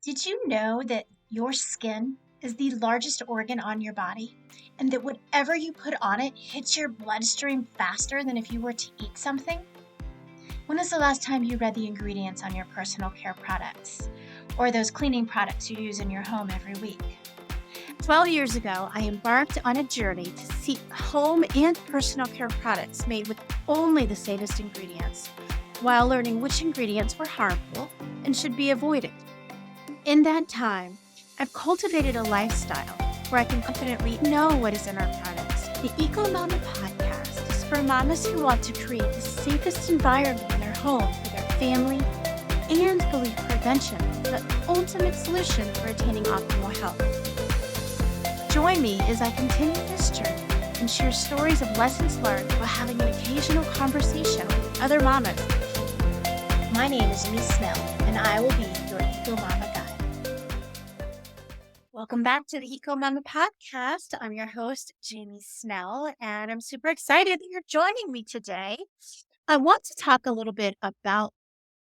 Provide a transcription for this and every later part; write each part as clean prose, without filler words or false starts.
Did you know that your skin is the largest organ on your body and that whatever you put on it hits your bloodstream faster than if you were to eat something? When was the last time you read the ingredients on your personal care products or those cleaning products you use in your home every week? 12 years ago, I embarked on a journey to seek home and personal care products made with only the safest ingredients, while learning which ingredients were harmful and should be avoided. In that time, I've cultivated a lifestyle where I can confidently know what is in our products. The Eco Mama podcast is for mamas who want to create the safest environment in their home for their family and believe prevention is the ultimate solution for attaining optimal health. Join me as I continue this journey and share stories of lessons learned while having an occasional conversation with other mamas. My name is Jamie Snell, and I will be your Eco Mama guide. Welcome back to the Eco Mama podcast. I'm your host, Jamie Snell, and I'm super excited that you're joining me today. I want to talk a little bit about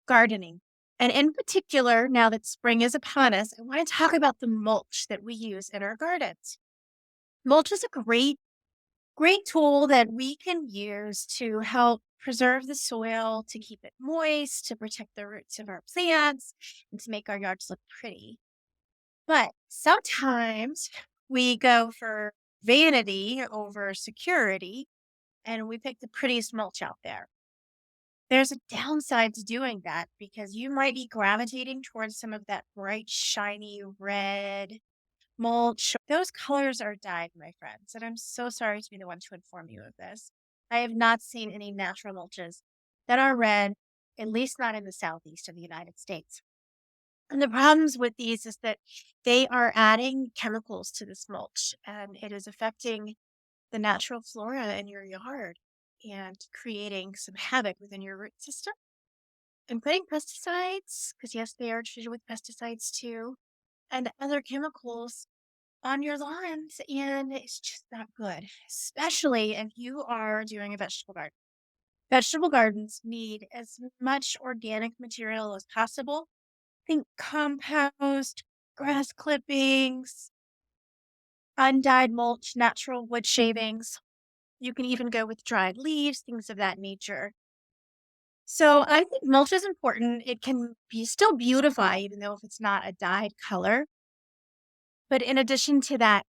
gardening. And in particular, now that spring is upon us, I want to talk about the mulch that we use in our gardens. Mulch is a great tool that we can use to help preserve the soil, to keep it moist, to protect the roots of our plants, and to make our yards look pretty. But sometimes we go for vanity over security and we pick the prettiest mulch out there. There's a downside to doing that because you might be gravitating towards some of that bright, shiny red mulch. Those colors are dyed, my friends, and I'm so sorry to be the one to inform you of this. I have not seen any natural mulches that are red, at least not in the southeast of the United States. And the problems with these is that they are adding chemicals to this mulch and it is affecting the natural flora in your yard and creating some havoc within your root system and putting pesticides, because yes, they are treated with pesticides too, and other chemicals on your lawns, and it's just not good, especially if you are doing a vegetable garden. Vegetable gardens need as much organic material as possible. Think compost, grass clippings, undyed mulch, natural wood shavings. You can even go with dried leaves, things of that nature. So I think mulch is important. It can be still beautify, even though if it's not a dyed color. But in addition to that,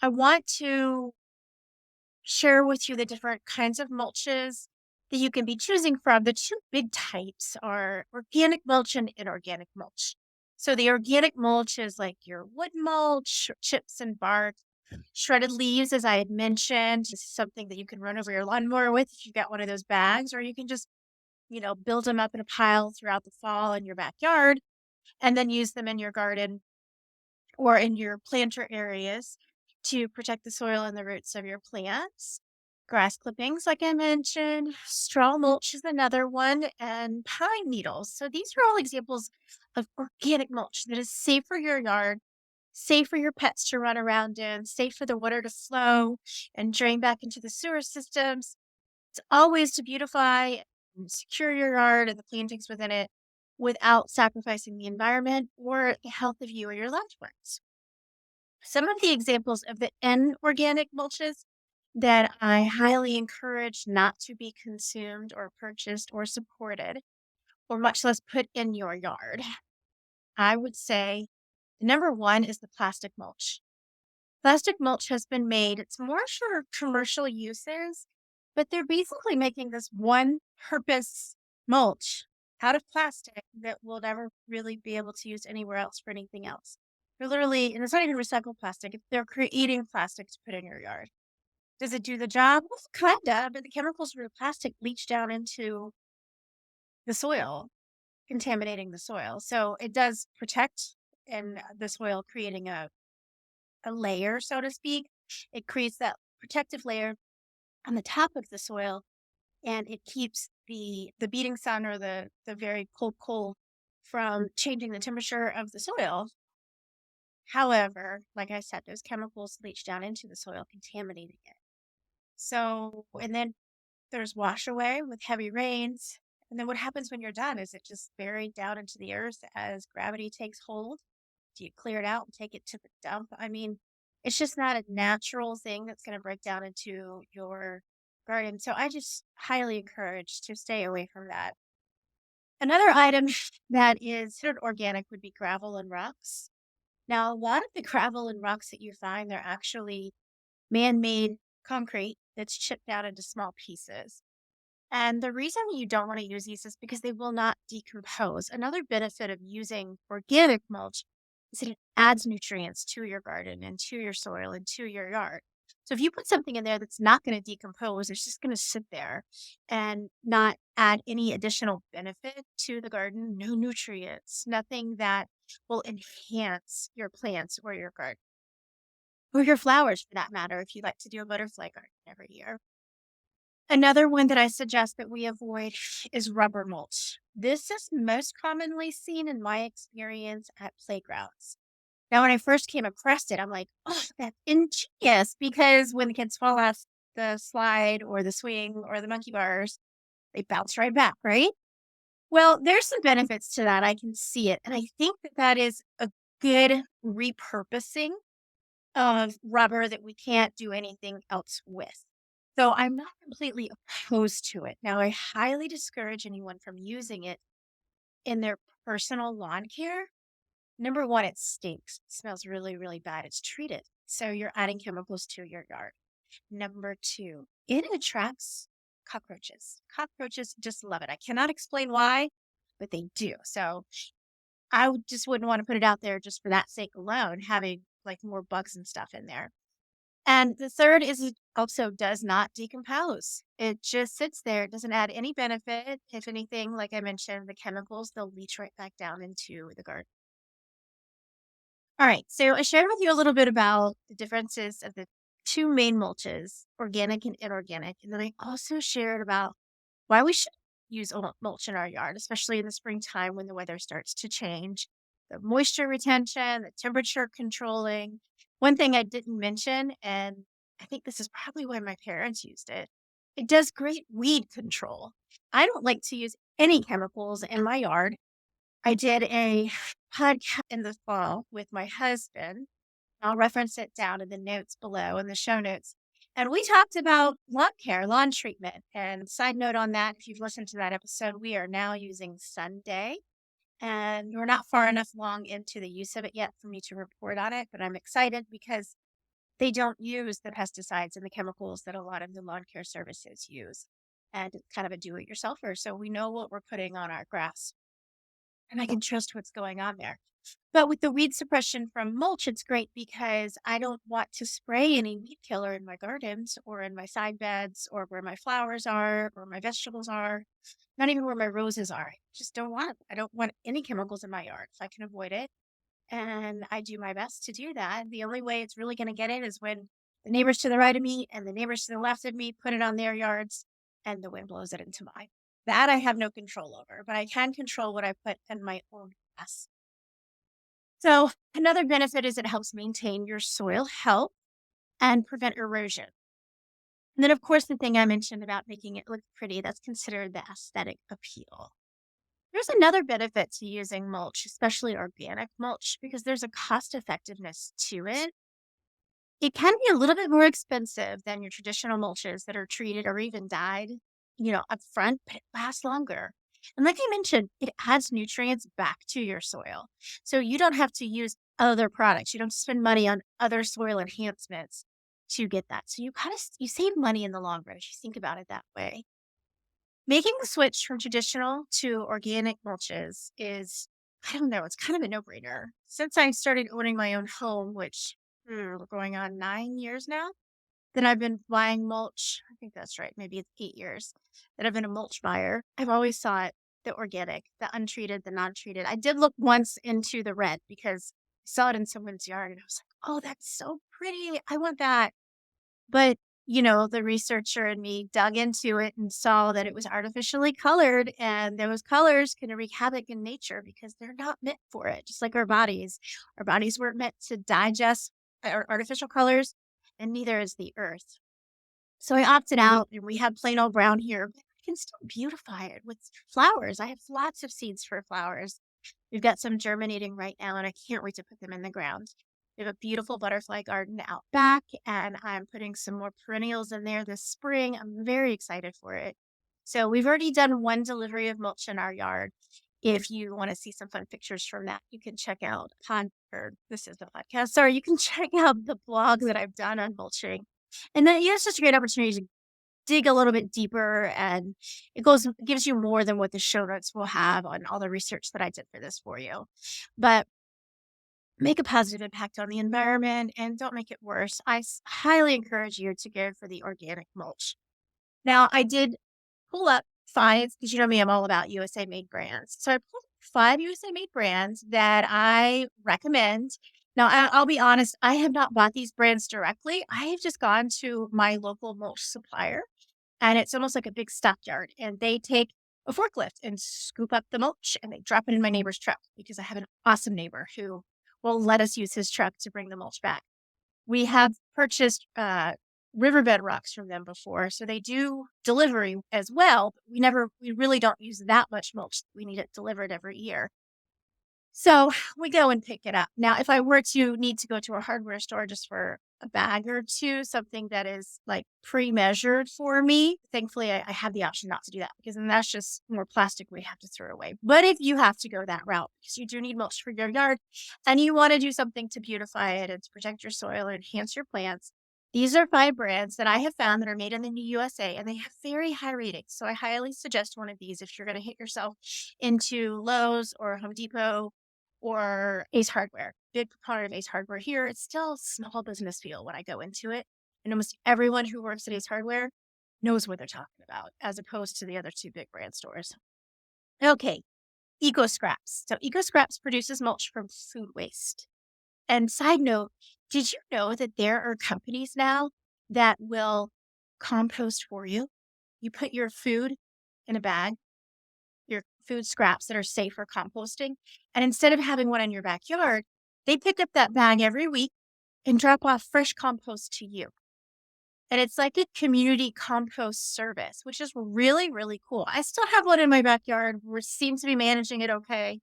I want to share with you the different kinds of mulches that you can be choosing from. The two big types are organic mulch and inorganic mulch. So the organic mulch is like your wood mulch, chips and bark, shredded leaves, as I had mentioned. This is something that you can run over your lawnmower with if you've got one of those bags, or you can just, build them up in a pile throughout the fall in your backyard and then use them in your garden or in your planter areas to protect the soil and the roots of your plants. Grass clippings, like I mentioned, straw mulch is another one, and pine needles. So these are all examples of organic mulch that is safe for your yard, safe for your pets to run around in, safe for the water to flow and drain back into the sewer systems. It's always to beautify and secure your yard and the plantings within it without sacrificing the environment or the health of you or your loved ones. Some of the examples of the inorganic mulches that I highly encourage not to be consumed or purchased or supported, or much less put in your yard, I would say number one is the plastic mulch. Plastic mulch has been made, it's more for commercial uses, but they're basically making this one purpose mulch out of plastic that we'll never really be able to use anywhere else for anything else. They're literally, and it's not even recycled plastic, they're creating plastic to put in your yard. Does it do the job? Well, kinda, but the chemicals from the plastic leach down into the soil, contaminating the soil. So it does protect in the soil, creating a layer, so to speak. It creates that protective layer on the top of the soil, and it keeps the beating sun or the very cold coal from changing the temperature of the soil. However, like I said, those chemicals leach down into the soil, contaminating it. So, and then there's wash away with heavy rains. And then what happens when you're done is it just buried down into the earth as gravity takes hold. Do you clear it out and take it to the dump? I mean, it's just not a natural thing that's going to break down into your garden. So I just highly encourage to stay away from that. Another item that is considered organic would be gravel and rocks. Now, a lot of the gravel and rocks that you find, they're actually man-made concrete that's chipped out into small pieces. And the reason you don't want to use these is because they will not decompose. Another benefit of using organic mulch is that it adds nutrients to your garden and to your soil and to your yard. So if you put something in there that's not going to decompose, it's just going to sit there and not add any additional benefit to the garden, no nutrients, nothing that will enhance your plants or your garden or your flowers for that matter, if you like to do a butterfly garden every year. Another one that I suggest that we avoid is rubber mulch. This is most commonly seen in my experience at playgrounds. Now, when I first came across it, I'm like, oh, that's ingenious because when the kids fall off the slide or the swing or the monkey bars, they bounce right back, right? Well, there's some benefits to that. I can see it. And I think that that is a good repurposing of rubber that we can't do anything else with. So I'm not completely opposed to it. Now, I highly discourage anyone from using it in their personal lawn care. Number one, it stinks. It smells really, really bad. It's treated. So you're adding chemicals to your yard. Number two, it attracts cockroaches. Cockroaches just love it. I cannot explain why, but they do. So just wouldn't want to put it out there just for that sake alone, having like more bugs and stuff in there. And the third is it also does not decompose. It just sits there. It doesn't add any benefit. If anything, like I mentioned, the chemicals, they'll leach right back down into the garden. All right. So I shared with you a little bit about the differences of the two main mulches, organic and inorganic. And then I also shared about why we should use mulch in our yard, especially in the springtime when the weather starts to change. The moisture retention, the temperature controlling. One thing I didn't mention, and I think this is probably why my parents used it, it does great weed control. I don't like to use any chemicals in my yard. I did a podcast in the fall with my husband. I'll reference it down in the notes below in the show notes. And we talked about lawn care, lawn treatment. And side note on that, if you've listened to that episode, we are now using Sunday. And we're not far enough along into the use of it yet for me to report on it, but I'm excited because they don't use the pesticides and the chemicals that a lot of the lawn care services use. And it's kind of a do-it-yourselfer. So we know what we're putting on our grass. And I can trust what's going on there. But with the weed suppression from mulch, it's great because I don't want to spray any weed killer in my gardens or in my side beds or where my flowers are or my vegetables are, not even where my roses are. I just don't want I don't want any chemicals in my yard if I can avoid it. And I do my best to do that. The only way it's really going to get in is when the neighbors to the right of me and the neighbors to the left of me put it on their yards and the wind blows it into mine. That I have no control over, but I can control what I put in my own grass. So another benefit is it helps maintain your soil health and prevent erosion. And then, of course, the thing I mentioned about making it look pretty, that's considered the aesthetic appeal. There's another benefit to using mulch, especially organic mulch, because there's a cost effectiveness to it. It can be a little bit more expensive than your traditional mulches that are treated or even dyed, up front, but it lasts longer. And like I mentioned, it adds nutrients back to your soil. So you don't have to use other products. You don't spend money on other soil enhancements to get that. So you kind of you save money in the long run if you think about it that way. Making the switch from traditional to organic mulches is, I don't know, it's kind of a no-brainer. Since I started owning my own home, which we're going on 9 years now, then I've been buying mulch. I think that's right. Maybe it's 8 years that I've been a mulch buyer. I've always thought the organic, the untreated, the non-treated. I did look once into the red because I saw it in someone's yard and I was like, oh, that's so pretty. I want that. But, the researcher in me dug into it and saw that it was artificially colored and those colors can wreak havoc in nature because they're not meant for it. Just like our bodies. Our bodies weren't meant to digest artificial colors and neither is the earth. So I opted out and we have plain old brown here, but I can still beautify it with flowers. I have lots of seeds for flowers. We've got some germinating right now, and I can't wait to put them in the ground. We have a beautiful butterfly garden out back, and I'm putting some more perennials in there this spring. I'm very excited for it. So we've already done one delivery of mulch in our yard. If you want to see some fun pictures from that, you can check out or this is the podcast. Sorry, you can check out the blog that I've done on mulching. And then yeah, it's just a great opportunity to dig a little bit deeper, and gives you more than what the show notes will have on all the research that I did for this for you. But make a positive impact on the environment and don't make it worse. Highly encourage you to go for the organic mulch. Now, I did pull up 5 because you know me, I'm all about USA made brands. So I pulled up 5 USA made brands that I recommend. Now, I'll be honest, I have not bought these brands directly. I have just gone to my local mulch supplier, and it's almost like a big stockyard, and they take a forklift and scoop up the mulch, and they drop it in my neighbor's truck because I have an awesome neighbor who will let us use his truck to bring the mulch back. We have purchased, riverbed rocks from them before, so they do delivery as well, but we really don't use that much mulch. We need it delivered every year. So we go and pick it up. Now, if I were to need to go to a hardware store just for a bag or 2, something that is like pre-measured for me, thankfully I have the option not to do that because then that's just more plastic we have to throw away. But if you have to go that route, because you do need mulch for your yard and you want to do something to beautify it and to protect your soil or enhance your plants, these are 5 brands that I have found that are made in the USA and they have very high ratings. So I highly suggest one of these if you're going to hit yourself into Lowe's or Home Depot or Ace Hardware. Big proponent of Ace Hardware here. It's still small business feel when I go into it. And almost everyone who works at Ace Hardware knows what they're talking about, as opposed to the other 2 big brand stores. Okay, Eco Scraps. So Eco Scraps produces mulch from food waste. And side note, did you know that there are companies now that will compost for you? You put your food in a bag, your food scraps that are safe for composting. And instead of having one in your backyard, they pick up that bag every week and drop off fresh compost to you. And it's like a community compost service, which is really, really cool. I still have one in my backyard. We seem to be managing it okay.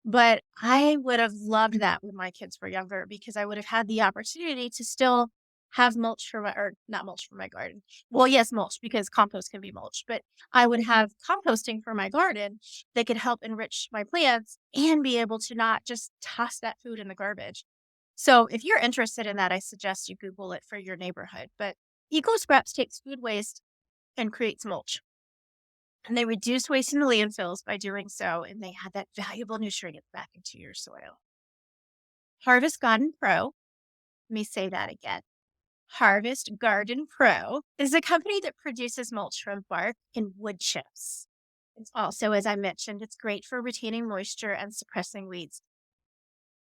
But I would have loved that when my kids were younger because I would have had the opportunity to still have mulch for or not mulch for my garden. Well, yes, mulch because compost can be mulch, but I would have composting for my garden that could help enrich my plants and be able to not just toss that food in the garbage. So if you're interested in that, I suggest you Google it for your neighborhood. But Eco Scraps takes food waste and creates mulch. And they reduce waste in the landfills by doing so, and they add that valuable nutrient back into your soil. Harvest Garden Pro, let me say that again. Harvest Garden Pro is a company that produces mulch from bark and wood chips. It's also, as I mentioned, it's great for retaining moisture and suppressing weeds.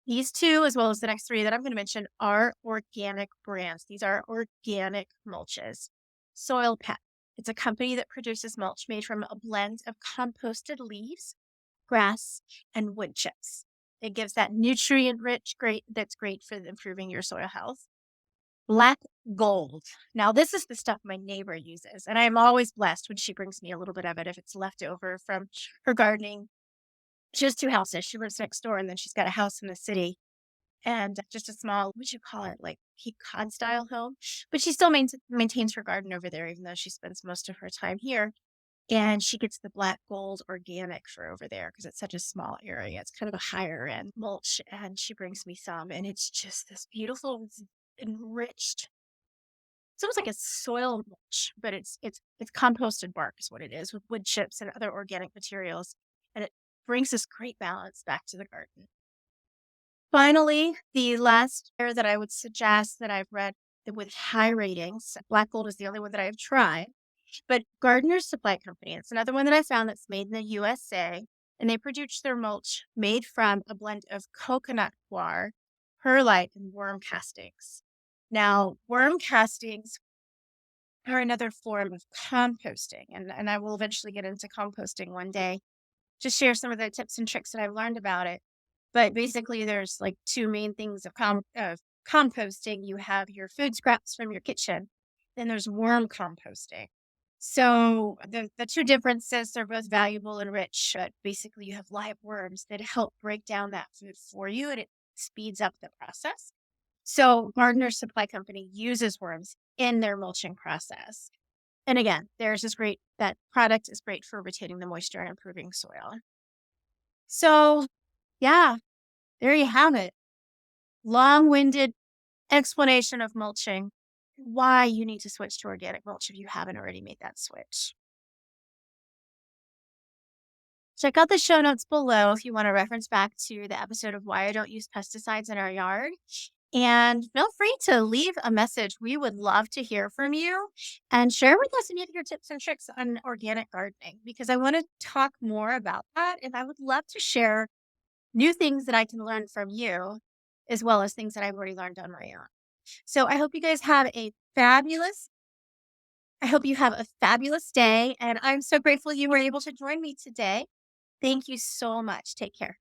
These 2, as well as the next 3 that I'm going to mention, are organic brands. These are organic mulches. Soil Pet. It's a company that produces mulch made from a blend of composted leaves, grass, and wood chips. It gives that nutrient-rich that's great for improving your soil health. Black Gold. Now, this is the stuff my neighbor uses, and I'm always blessed when she brings me a little bit of it if it's left over from her gardening. She has 2 houses. She lives next door, and then she's got a house in the city and just a small, what you call it, like Cape Cod style home. But she still maintains her garden over there, even though she spends most of her time here. And she gets the Black Gold organic for over there because it's such a small area. It's kind of a higher end mulch. And she brings me some, and it's just this beautiful, enriched. It's almost like a soil mulch, but it's composted bark is what it is with wood chips and other organic materials. And it brings this great balance back to the garden. Finally, the last pair that I would suggest that I've read with high ratings, Black Gold is the only one that I've tried, but Gardener's Supply Company, it's another one that I found that's made in the USA, and they produce their mulch made from a blend of coconut coir, perlite, and worm castings. Now, worm castings are another form of composting, and I will eventually get into composting one day, just share some of the tips and tricks that I've learned about it. But basically, there's like 2 main things of composting. You have your food scraps from your kitchen, then there's worm composting. So the two differences, they're both valuable and rich. But basically, you have live worms that help break down that food for you, and it speeds up the process. So Gardner's Supply Company uses worms in their mulching process. And again, theirs is great. That product is great for retaining the moisture and improving soil. So yeah, there you have it. Long-winded explanation of mulching, why you need to switch to organic mulch if you haven't already made that switch. Check out the show notes below if you want to reference back to the episode of why I don't use pesticides in our yard. And feel free to leave a message. We would love to hear from you and share with us any of your tips and tricks on organic gardening because I want to talk more about that. And I would love to share new things that I can learn from you, as well as things that I've already learned on my own. So I hope you guys have I hope you have a fabulous day. And I'm so grateful you were able to join me today. Thank you so much. Take care.